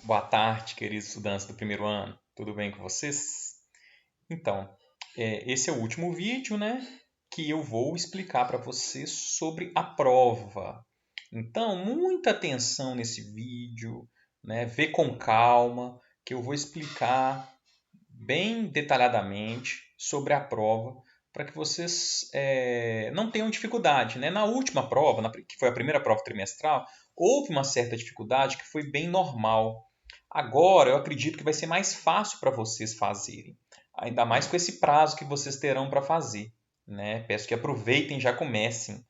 Boa tarde, queridos estudantes do primeiro ano. Tudo bem com vocês? Então, esse é o último vídeo, né? Que eu vou explicar para vocês sobre a prova. Então, muita atenção nesse vídeo, né? Vê com calma, que eu vou explicar bem detalhadamente sobre a prova para que vocês não tenham dificuldade, né? Na última prova, que foi a primeira prova trimestral, houve uma certa dificuldade que foi bem normal. Agora, eu acredito que vai ser mais fácil para vocês fazerem, ainda mais com esse prazo que vocês terão para fazer, né? Peço que aproveitem e já comecem.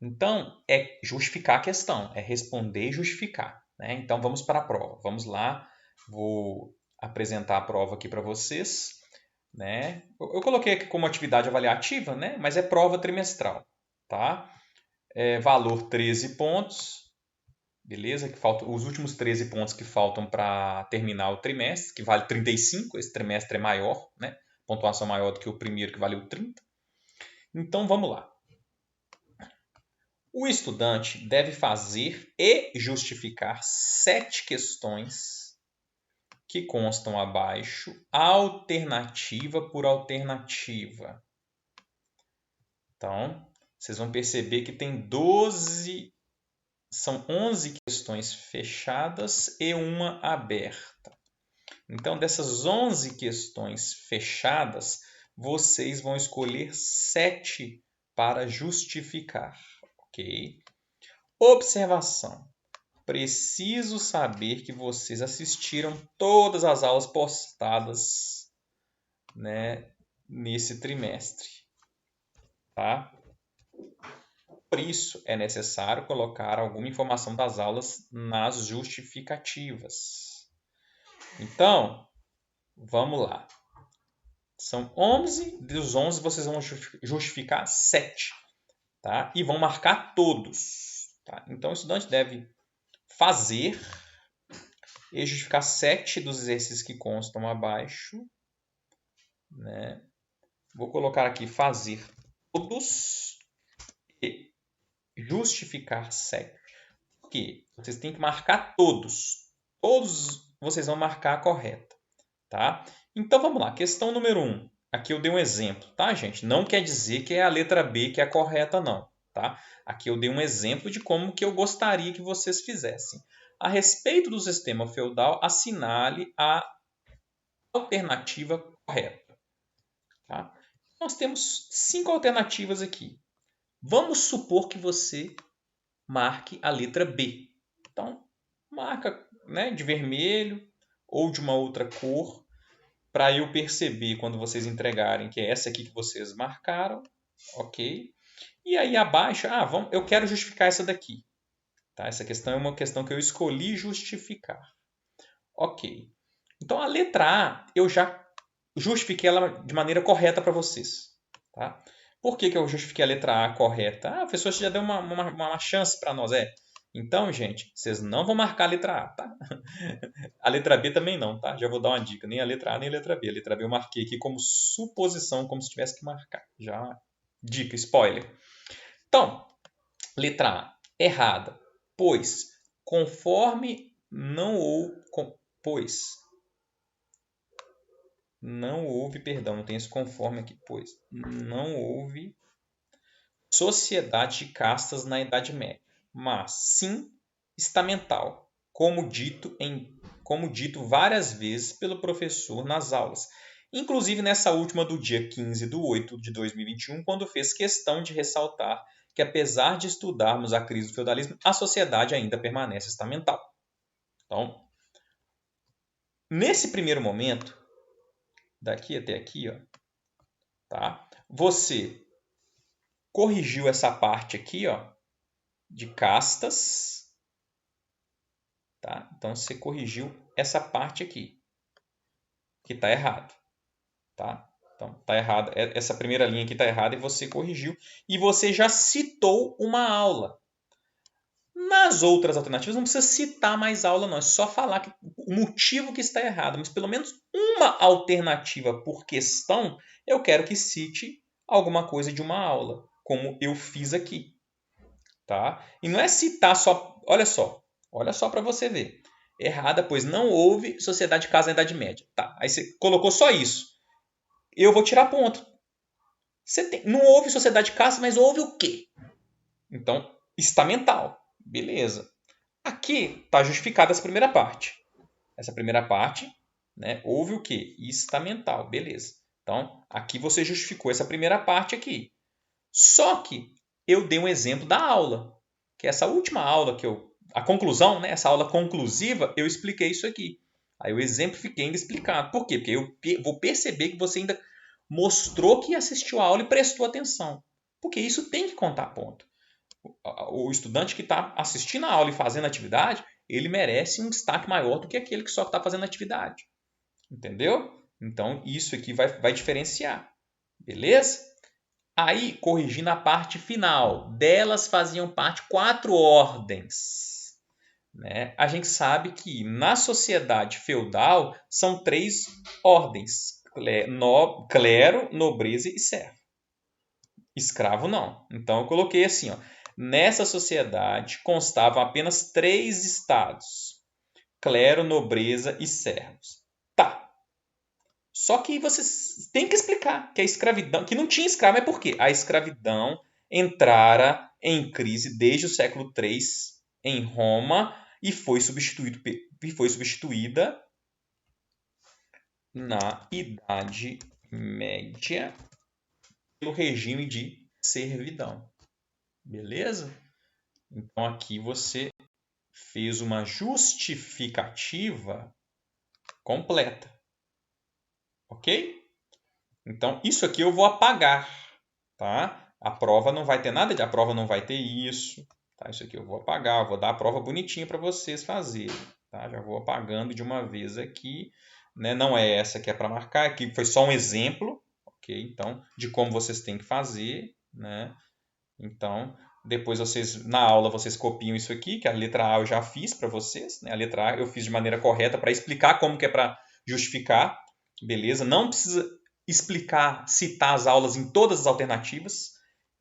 Então, é justificar a questão, é responder e justificar, né? Então, vamos para a prova. Vamos lá, vou apresentar a prova aqui para vocês, né? Eu coloquei aqui como atividade avaliativa, né? Mas é prova trimestral, tá? Valor 13 pontos, beleza? Que faltam os últimos 13 pontos que faltam para terminar o trimestre, que vale 35. Esse trimestre é maior, né? Pontuação maior do que o primeiro, que valeu 30. Então, vamos lá. O estudante deve fazer e justificar 7 questões que constam abaixo, alternativa por alternativa. Então, vocês vão perceber que tem são 11 questões fechadas e uma aberta. Então, dessas 11 questões fechadas, vocês vão escolher 7 para justificar, ok? Observação. Preciso saber que vocês assistiram todas as aulas postadas, né, nesse trimestre, tá? Por isso, é necessário colocar alguma informação das aulas nas justificativas. Então, vamos lá. São 11, dos 11 vocês vão justificar 7, tá? E vão marcar todos, tá? Então, o estudante deve fazer e justificar 7 dos exercícios que constam abaixo, né? Vou colocar aqui fazer todos e justificar 7. Por quê? Vocês têm que marcar todos. Todos vocês vão marcar a correta, tá? Então vamos lá, questão número 1. Aqui eu dei um exemplo, tá, gente? Não quer dizer que é a letra B que é a correta, não, tá? Aqui eu dei um exemplo de como que eu gostaria que vocês fizessem. A respeito do sistema feudal, assinale a alternativa correta, tá? Nós temos 5 alternativas aqui. Vamos supor que você marque a letra B. Então, marca, né, de vermelho ou de uma outra cor, para eu perceber quando vocês entregarem que é essa aqui que vocês marcaram, ok? E aí abaixo, eu quero justificar essa daqui. Tá? Essa questão é uma questão que eu escolhi justificar. Ok. Então a letra A eu já justifiquei ela de maneira correta para vocês. Tá? Por que eu justifiquei a letra A correta? A professor já deu uma chance para nós. Então, gente, vocês não vão marcar a letra A, tá? A letra B também não, tá? Já vou dar uma dica. Nem a letra A, nem a letra B. A letra B eu marquei aqui como suposição, como se tivesse que marcar. Já, dica, spoiler. Então, letra A, errada. Pois, conforme não houve... Pois, não houve, perdão, não tem esse conforme aqui. Pois, não houve sociedade de castas na Idade Média, mas sim estamental, como dito várias vezes pelo professor nas aulas, inclusive nessa última do dia 15/8/2021, quando fez questão de ressaltar que, apesar de estudarmos a crise do feudalismo, a sociedade ainda permanece estamental. Então, nesse primeiro momento, daqui até aqui, ó, tá? Você corrigiu essa parte aqui, ó, de castas, tá? Então você corrigiu essa parte aqui, que está errado, tá? Então está errado, essa primeira linha aqui está errada e você corrigiu e você já citou uma aula. Nas outras alternativas não precisa citar mais aula, não, é só falar o motivo que está errado, mas pelo menos uma alternativa por questão eu quero que cite alguma coisa de uma aula, como eu fiz aqui, tá? E não é citar só, olha só para você ver. Errada, pois não houve sociedade de casa na Idade Média. Tá, aí você colocou só isso. Eu vou tirar ponto. Não houve sociedade de casa, mas houve o quê? Então, estamental. Beleza. Aqui está justificada essa primeira parte. Essa primeira parte, né, houve o quê? Estamental. Beleza. Então, aqui você justificou essa primeira parte aqui. Só que eu dei um exemplo da aula, que essa última aula a conclusão, né, essa aula conclusiva, eu expliquei isso aqui. Aí eu exemplifiquei ainda explicado. Por quê? Porque eu vou perceber que você ainda mostrou que assistiu a aula e prestou atenção. Porque isso tem que contar ponto. O estudante que está assistindo a aula e fazendo a atividade, ele merece um destaque maior do que aquele que só está fazendo a atividade. Entendeu? Então, isso aqui vai diferenciar. Beleza? Aí, corrigindo a parte final, delas faziam parte 4 ordens. Né? A gente sabe que na sociedade feudal são 3 ordens: clero, nobreza e servo. Escravo não. Então eu coloquei assim, ó, nessa sociedade constavam apenas 3 estados: clero, nobreza e servos. Tá. Só que você tem que explicar que a escravidão, que não tinha escravo, é porque a escravidão entrara em crise desde o século III em Roma e foi substituída na Idade Média pelo regime de servidão. Beleza? Então aqui você fez uma justificativa completa. Ok? Então isso aqui eu vou apagar. Tá? A prova não vai ter nada, a prova não vai ter isso. Tá? Isso aqui eu vou apagar, vou dar a prova bonitinha para vocês fazerem. Tá? Já vou apagando de uma vez aqui. Né? Não é essa que é para marcar, aqui foi só um exemplo, ok? Então, de como vocês têm que fazer. Né? Então, depois na aula vocês copiam isso aqui, que a letra A eu já fiz para vocês. Né? A letra A eu fiz de maneira correta para explicar como que é para justificar. Beleza? Não precisa explicar, citar as aulas em todas as alternativas.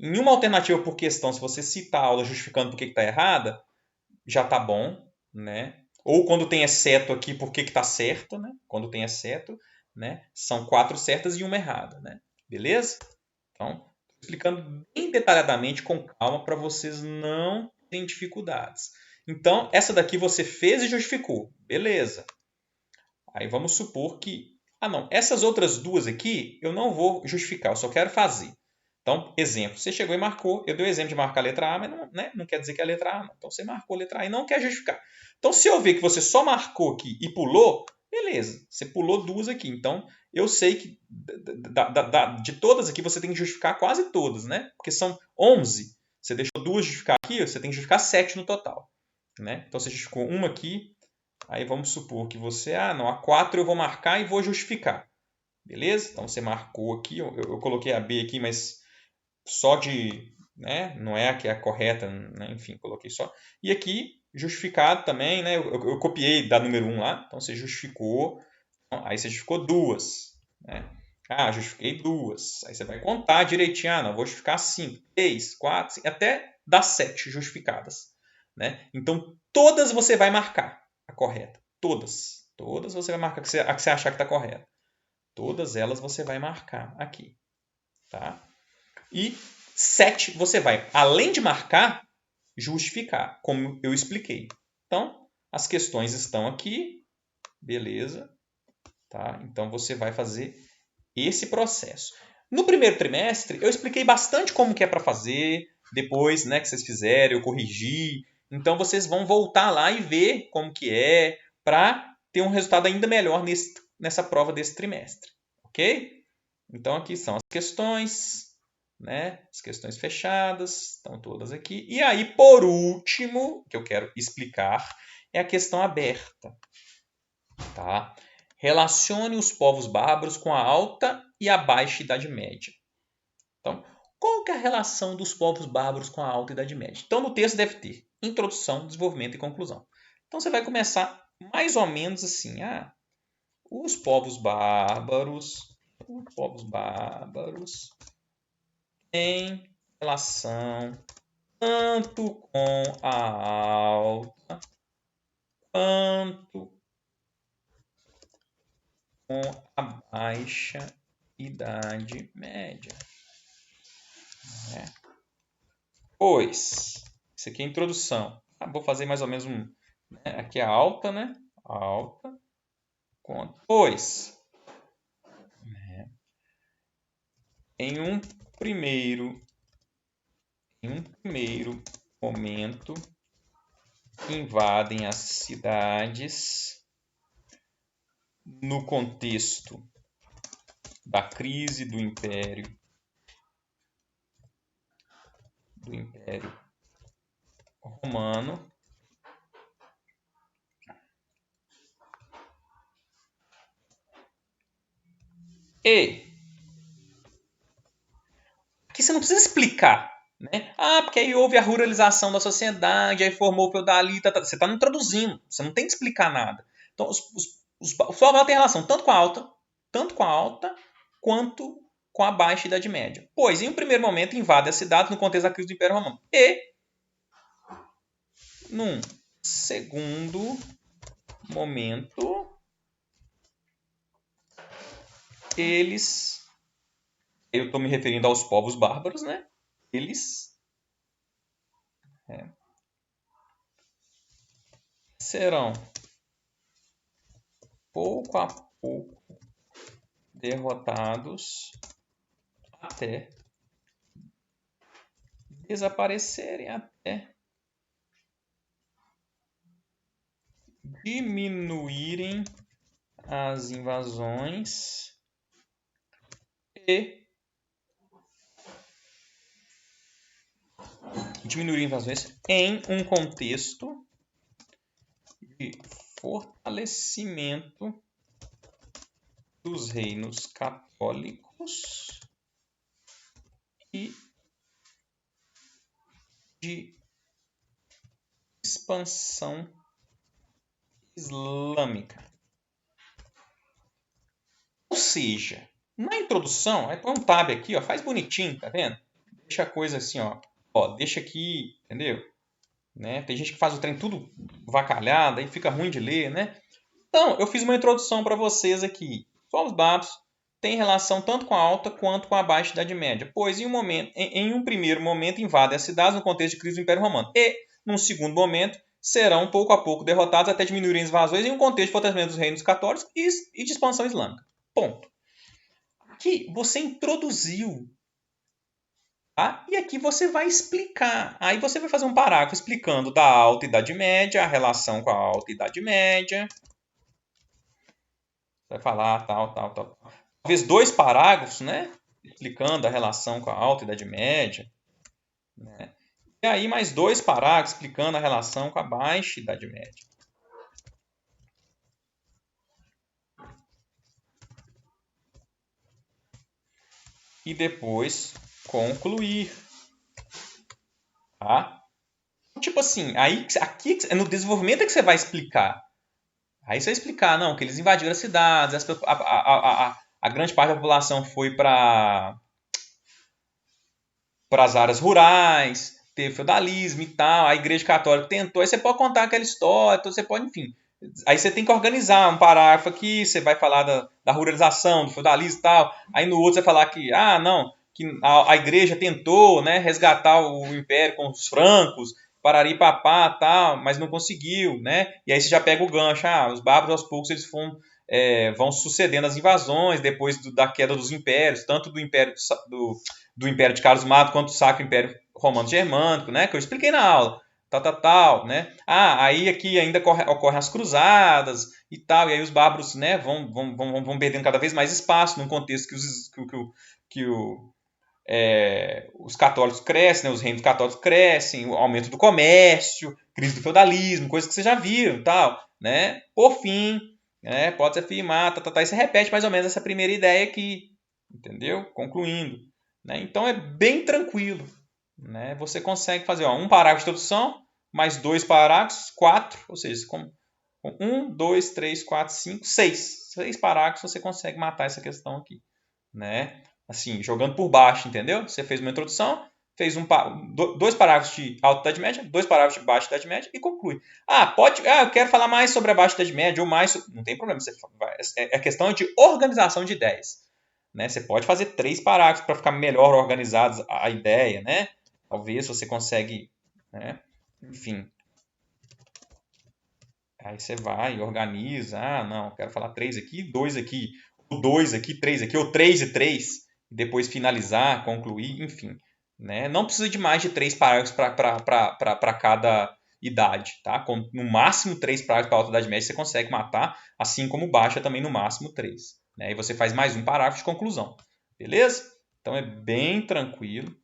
Em uma alternativa por questão, se você citar a aula justificando por que está errada, já está bom. Né? Ou quando tem exceto aqui, por que está certo. Né? Quando tem exceto, né? São 4 certas e uma errada. Né? Beleza? Então, explicando bem detalhadamente, com calma, para vocês não terem dificuldades. Então, essa daqui você fez e justificou. Beleza. Aí vamos supor que... não, essas outras duas aqui eu não vou justificar, eu só quero fazer. Então, exemplo, você chegou e marcou, eu dei o exemplo de marcar a letra A, mas não, né, não quer dizer que é a letra A. Não. Então, você marcou a letra A e não quer justificar. Então, se eu ver que você só marcou aqui e pulou, beleza, você pulou duas aqui. Então, eu sei que de todas aqui você tem que justificar quase todas, né? Porque são 11. Você deixou duas justificar aqui, você tem que justificar 7 no total. Né? Então, você justificou uma aqui, aí vamos supor que você, não, a 4 eu vou marcar e vou justificar. Beleza? Então, você marcou aqui, eu coloquei a B aqui, mas só de, né? Não é a que é a correta, né? Enfim, coloquei só. E aqui, justificado também, né? Eu copiei da número 1 lá, então você justificou, aí você justificou duas, né? Justifiquei duas. Aí você vai contar direitinho, não, vou justificar 5, 3, 4, 5, até dar 7 justificadas, né? Então, todas você vai marcar a correta, todas. Todas você vai marcar a que você achar que está correta. Todas elas você vai marcar aqui, tá? E 7 você vai, além de marcar, justificar, como eu expliquei. Então, as questões estão aqui, beleza? Tá? Então, você vai fazer esse processo. No primeiro trimestre, eu expliquei bastante como que é para fazer, depois, né, que vocês fizerem, eu corrigi. Então, vocês vão voltar lá e ver como que é, para ter um resultado ainda melhor nessa prova desse trimestre. Ok? Então, aqui são as questões, né? As questões fechadas, estão todas aqui. E aí, por último, que eu quero explicar, é a questão aberta. Tá? Relacione os povos bárbaros com a alta e a baixa Idade Média. Então, qual que é a relação dos povos bárbaros com a alta Idade Média? Então, no texto deve ter introdução, desenvolvimento e conclusão. Então, você vai começar mais ou menos assim. Os povos bárbaros têm relação tanto com a alta enquanto com a baixa idade média. Pois, isso aqui é a introdução. Vou fazer mais ou menos aqui é a alta, né? Alta. Pois, em um primeiro momento, invadem as cidades no contexto da crise do Império Romano e aqui você não precisa explicar, né? Porque aí houve a ruralização da sociedade, aí formou o feudalismo, você está não traduzindo, você não tem que explicar nada. Então, o feudal tem relação tanto com a alta quanto com a baixa Idade Média. Pois, em um primeiro momento, invade as cidades no contexto da crise do Império Romano. E, num segundo momento, eu estou me referindo aos povos bárbaros, né? Eles serão pouco a pouco derrotados até desaparecerem, até diminuírem as invasões em um contexto de fortalecimento dos reinos católicos e de expansão islâmica. Ou seja, na introdução, põe um tab aqui, ó, faz bonitinho, tá vendo? Deixa a coisa assim, ó, deixa aqui, entendeu? Né? Tem gente que faz o trem tudo vacalhado, aí fica ruim de ler, né? Então, eu fiz uma introdução para vocês aqui. Os bárbaros têm relação tanto com a alta quanto com a baixa Idade Média, pois em um primeiro momento invadem as cidades no contexto de crise do Império Romano e, num segundo momento, serão pouco a pouco derrotados até diminuírem as invasões em um contexto de fortalecimento dos reinos católicos e de expansão islâmica. Ponto. Aqui você introduziu, tá? E aqui você vai explicar. Aí você vai fazer um parágrafo explicando da Alta Idade Média, a relação com a Alta Idade Média. Vai falar tal. Talvez 2 parágrafos, né? Explicando a relação com a Alta Idade Média. Né? E aí mais 2 parágrafos explicando a relação com a Baixa Idade Média. E depois concluir. Tá? Tipo assim, aí aqui no desenvolvimento é que você vai explicar. Aí você vai explicar, não, que eles invadiram as cidades, a grande parte da população foi para as áreas rurais, teve feudalismo e tal, a igreja católica tentou, aí você pode contar aquela história, então você pode, enfim. Aí você tem que organizar um parágrafo aqui, você vai falar da ruralização, do feudalismo e tal, aí no outro você vai falar que, que a igreja tentou, né, resgatar o império com os francos, parari papá, tal, mas não conseguiu, né? E aí você já pega o gancho, os bárbaros aos poucos eles vão sucedendo as invasões depois da queda dos impérios, tanto do império do Império de Carlos Magno quanto do Sacro Império Romano Germânico, né? Que eu expliquei na aula. Tal, né? Aí aqui ainda ocorrem as cruzadas e tal, e aí os bárbaros, né, vão perdendo cada vez mais espaço num contexto que os católicos crescem, né, os reinos católicos crescem, o aumento do comércio, crise do feudalismo, coisas que vocês já viram, tal, né? Por fim, né, pode-se afirmar, e você repete mais ou menos essa primeira ideia aqui, entendeu? Concluindo. Né? Então é bem tranquilo. Né? Você consegue fazer um parágrafo de introdução, mais 2 parágrafos, 4, ou seja, com 1, 2, 3, 4, 5, 6. 6 parágrafos você consegue matar essa questão aqui. Né? Assim, jogando por baixo, entendeu? Você fez uma introdução, fez dois parágrafos de alta idade média, 2 parágrafos de baixa idade média e conclui. Eu quero falar mais sobre a baixa idade média ou mais... Não tem problema, é questão de organização de ideias. Né? Você pode fazer 3 parágrafos para ficar melhor organizada a ideia, né? Talvez você consegue, né? Enfim. Aí você vai e organiza. Não, quero falar 3 aqui, 2 aqui, ou 2 aqui, 3 aqui, ou 3 e 3. Depois finalizar, concluir, enfim. Né? Não precisa de mais de 3 parágrafos para cada idade. Tá? Com no máximo 3 parágrafos para a alta idade média você consegue matar, assim como baixa também no máximo 3. Né? E você faz mais um parágrafo de conclusão. Beleza? Então é bem tranquilo.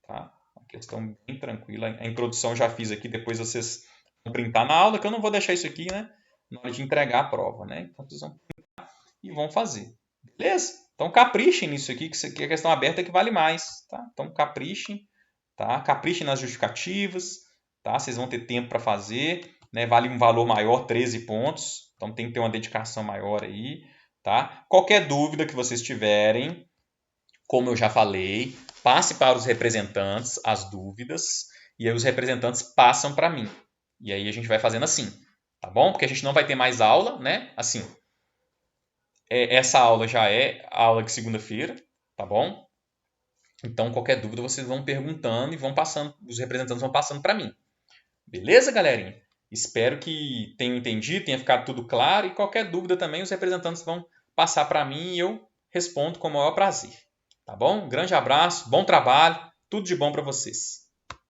Tá? Uma questão bem tranquila. A introdução eu já fiz aqui, depois vocês vão printar na aula, que eu não vou deixar isso aqui, né? Na hora de entregar a prova, né? Então vocês vão printar e vão fazer. Beleza? Então caprichem nisso aqui, que isso aqui é questão aberta que vale mais. Tá? Então caprichem. Tá? Caprichem nas justificativas. Tá? Vocês vão ter tempo para fazer. Né? Vale um valor maior, 13 pontos. Então tem que ter uma dedicação maior aí. Tá? Qualquer dúvida que vocês tiverem, como eu já falei, passe para os representantes as dúvidas e aí os representantes passam para mim. E aí a gente vai fazendo assim, tá bom? Porque a gente não vai ter mais aula, né? Assim, essa aula já é a aula de segunda-feira, tá bom? Então, qualquer dúvida vocês vão perguntando e vão passando, os representantes vão passando para mim. Beleza, galerinha? Espero que tenham entendido, tenha ficado tudo claro e qualquer dúvida também os representantes vão passar para mim e eu respondo com o maior prazer. Tá bom? Um grande abraço, bom trabalho, tudo de bom para vocês.